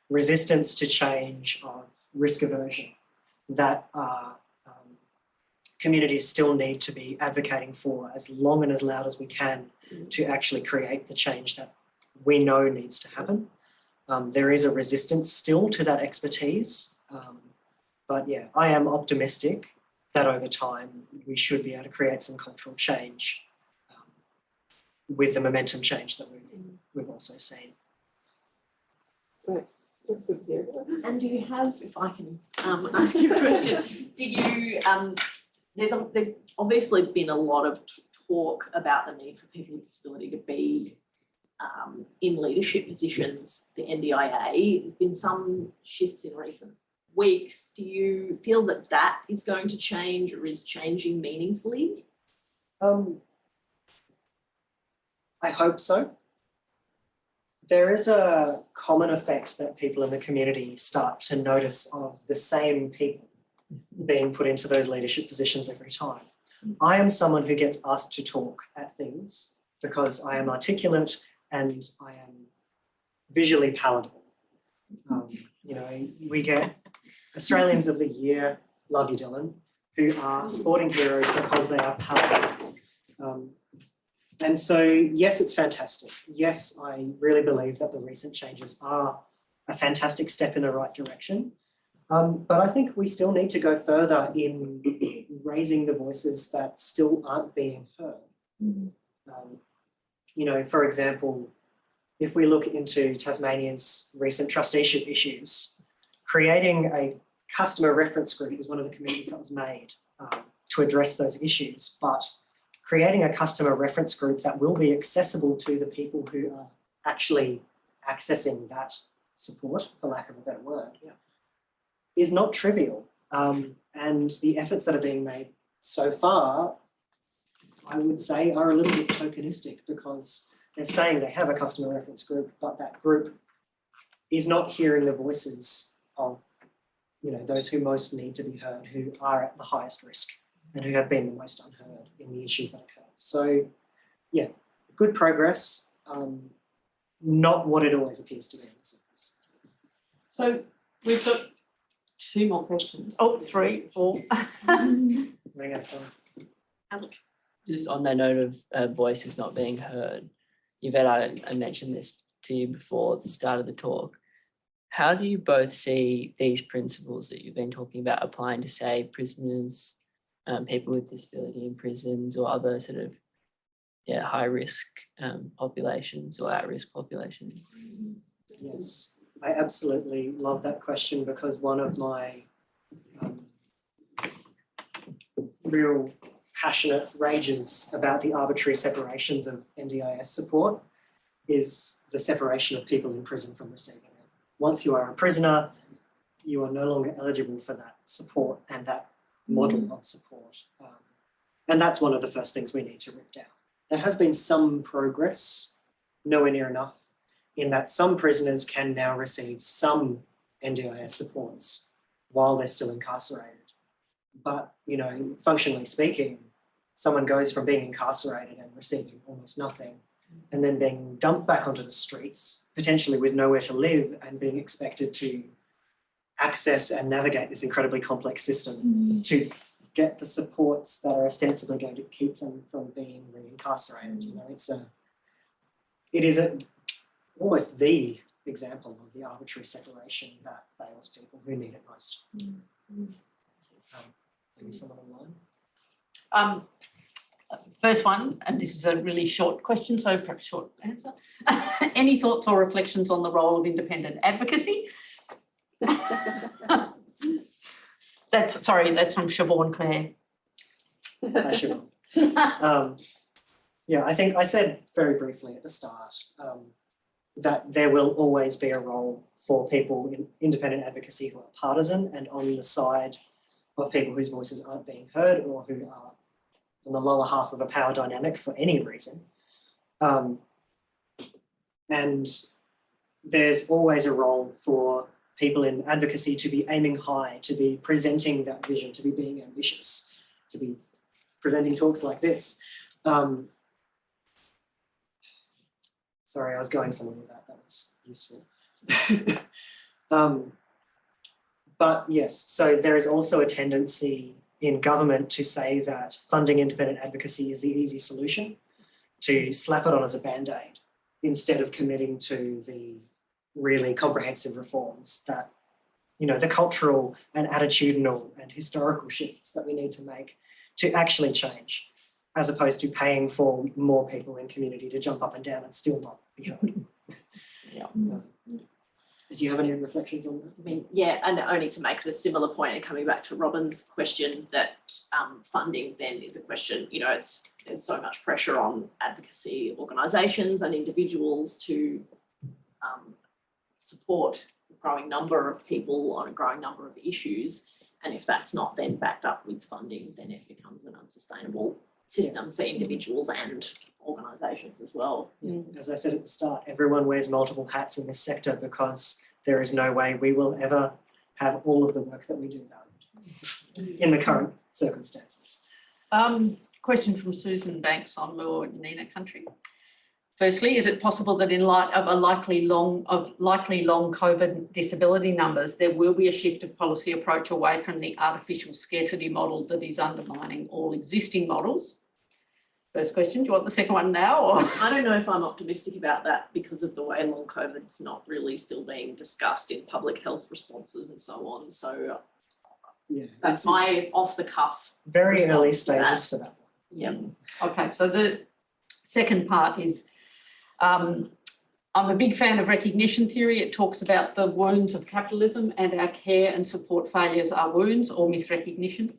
resistance to change, of risk aversion that communities still need to be advocating for as long and as loud as we can to actually create the change that we know needs to happen. There is a resistance still to that expertise, but yeah, I am optimistic that over time we should be able to create some cultural change with the momentum change that we've also seen. Great. That's good to hear. And do you have, if I can ask you a question, do you, there's obviously been a lot of talk about the need for people with disability to be in leadership positions, the NDIA. There's been some shifts in recent weeks. Do you feel that that is going to change or is changing meaningfully? I hope so. There is a common effect that people in the community start to notice of the same people being put into those leadership positions every time. I am someone who gets asked to talk at things because I am articulate and I am visually palatable. We get Australians of the Year, love you Dylan, who are sporting heroes because they are palatable. And so, yes, it's fantastic. Yes, I really believe that the recent changes are a fantastic step in the right direction. But I think we still need to go further in raising the voices that still aren't being heard. For example, if we look into Tasmania's recent trusteeship issues, creating a customer reference group was one of the committees that was made to address those issues. But creating a customer reference group that will be accessible to the people who are actually accessing that support, for lack of a better word, is not trivial. And the efforts that are being made so far, I would say, are a little bit tokenistic because they're saying they have a customer reference group, but that group is not hearing the voices of, those who most need to be heard, who are at the highest risk and who have been the most unheard in the issues that occur. So, yeah, good progress, not what it always appears to be on the surface. So we've got 2 more questions. Oh, 3, 4. Running out of time. Just on that note of voices not being heard, Yvette, I mentioned this to you before the start of the talk. How do you both see these principles that you've been talking about applying to, say, prisoners, people with disability in prisons, or other sort of high risk populations or at-risk populations? Yes, I absolutely love that question, because one of my real passionate rages about the arbitrary separations of NDIS support is the separation of people in prison from receiving it. Once you are a prisoner, you are no longer eligible for that support and that model of support. And that's one of the first things we need to rip down. There has been some progress, nowhere near enough, in that some prisoners can now receive some NDIS supports while they're still incarcerated. But, functionally speaking, someone goes from being incarcerated and receiving almost nothing and then being dumped back onto the streets, potentially with nowhere to live, and being expected to access and navigate this incredibly complex system to get the supports that are ostensibly going to keep them from being reincarcerated. It is almost the example of the arbitrary separation that fails people who need it most. Maybe someone online? First one, and this is a really short question, so perhaps short answer. Any thoughts or reflections on the role of independent advocacy? That's from Siobhan Clare. Hi, Siobhan. I think I said very briefly at the start that there will always be a role for people in independent advocacy who are partisan and on the side of people whose voices aren't being heard, or who are in the lower half of a power dynamic for any reason. And there's always a role for people in advocacy to be aiming high, to be presenting that vision, to be being ambitious, to be presenting talks like this. Sorry, I was going somewhere with that. That was useful. But yes, so there is also a tendency in government to say that funding independent advocacy is the easy solution, to slap it on as a band-aid instead of committing to the really comprehensive reforms that, the cultural and attitudinal and historical shifts that we need to make to actually change, as opposed to paying for more people in community to jump up and down and still not be heard. Do you have any reflections on that? I mean, and only to make the similar point, and coming back to Robin's question, that funding then is a question, there's so much pressure on advocacy organisations and individuals to support a growing number of people on a growing number of issues. And if that's not then backed up with funding, then it becomes an unsustainable system for individuals and organisations as well. As I said at the start, everyone wears multiple hats in this sector because there is no way we will ever have all of the work that we do valued in the current circumstances. Question from Susan Banks on Moore Nina country. Firstly, is it possible that in light of likely long COVID disability numbers, there will be a shift of policy approach away from the artificial scarcity model that is undermining all existing models? First question. Do you want the second one now? Or? I don't know if I'm optimistic about that because of the way long COVID's not really still being discussed in public health responses and so on. So that's my off the cuff. Very early stages for that one. Yeah. Okay. So the second part is, I'm a big fan of recognition theory. It talks about the wounds of capitalism and our care and support failures are wounds or misrecognition,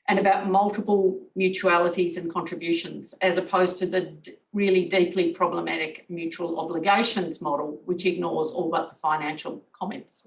and about multiple mutualities and contributions, as opposed to the really deeply problematic mutual obligations model, which ignores all but the financial comments.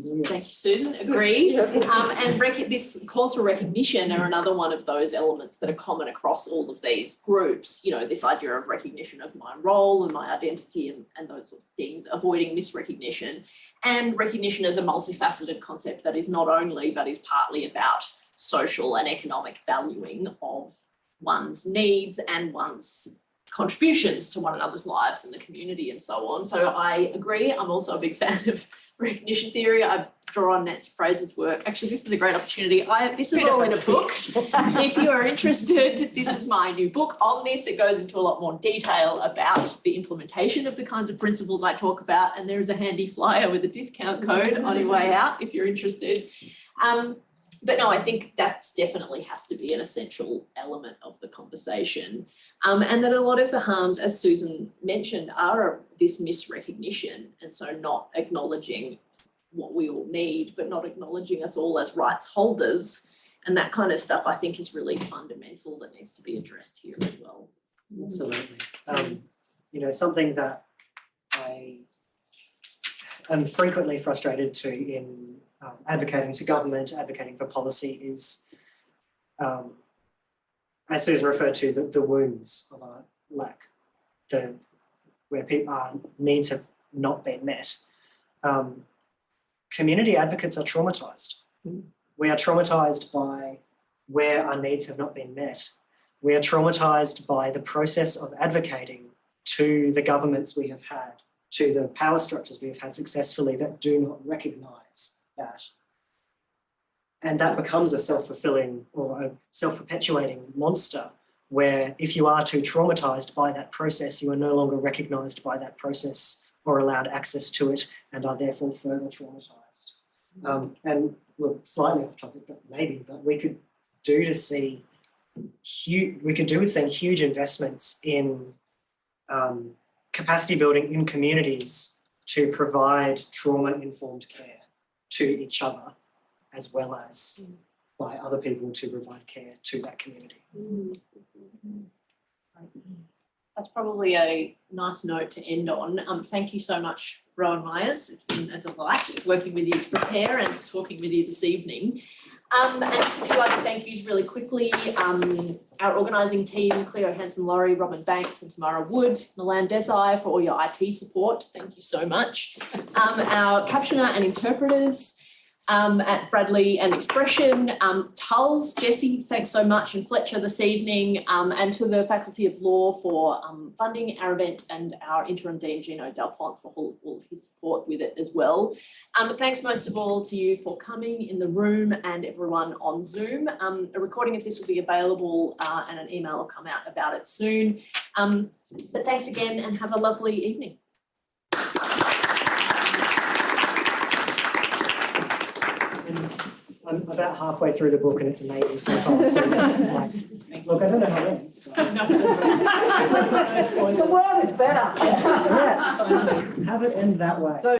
Thank you, Susan. Agree. And this calls for recognition are another one of those elements that are common across all of these groups. This idea of recognition of my role and my identity and those sorts of things, avoiding misrecognition. and recognition as a multifaceted concept that is not only, but is partly about social and economic valuing of one's needs and one's contributions to one another's lives and the community and so on. So I agree. I'm also a big fan of recognition theory. I draw on Nancy Fraser's work. Actually, this is a great opportunity. This is all in a book. If you are interested, this is my new book on this. It goes into a lot more detail about the implementation of the kinds of principles I talk about. And there is a handy flyer with a discount code on your way out if you're interested. But no, I think that definitely has to be an essential element of the conversation. And that a lot of the harms, as Susan mentioned, are this misrecognition. And so not acknowledging what we all need, but not acknowledging us all as rights holders. And that kind of stuff, I think, is really fundamental that needs to be addressed here as well. Absolutely. Something that I am frequently frustrated to in advocating to government, advocating for policy is, as Susan referred to, the wounds of our lack, where our needs have not been met. Community advocates are traumatised. We are traumatised by where our needs have not been met. We are traumatised by the process of advocating to the governments we have had, to the power structures we have had successfully that do not recognise that. And that becomes a self-fulfilling or a self-perpetuating monster where if you are too traumatised by that process, you are no longer recognised by that process or allowed access to it and are therefore further traumatised. And we're slightly off topic, but we could do with seeing huge investments in capacity building in communities to provide trauma-informed care to each other, as well as by other people to provide care to that community. That's probably a nice note to end on. Thank you so much, Rowan Myers. It's been a delight working with you to prepare and talking with you this evening. And just a few other thank yous really quickly. Our organising team, Cleo Hanson-Laurie, Robin Banks and Tamara Wood, Milan Desai for all your IT support. Thank you so much. Our captioner and interpreters, at Bradley and Expression, Tulls, Jessie, thanks so much, and Fletcher this evening, and to the Faculty of Law for funding our event, and our Interim Dean, Gino Delpont, for all of his support with it as well. But thanks most of all to you for coming in the room and everyone on Zoom. A recording of this will be available and an email will come out about it soon. But thanks again and have a lovely evening. I'm about halfway through the book and it's amazing so far. So, look, I don't know how it ends. But The world is better. yes, have it end that way.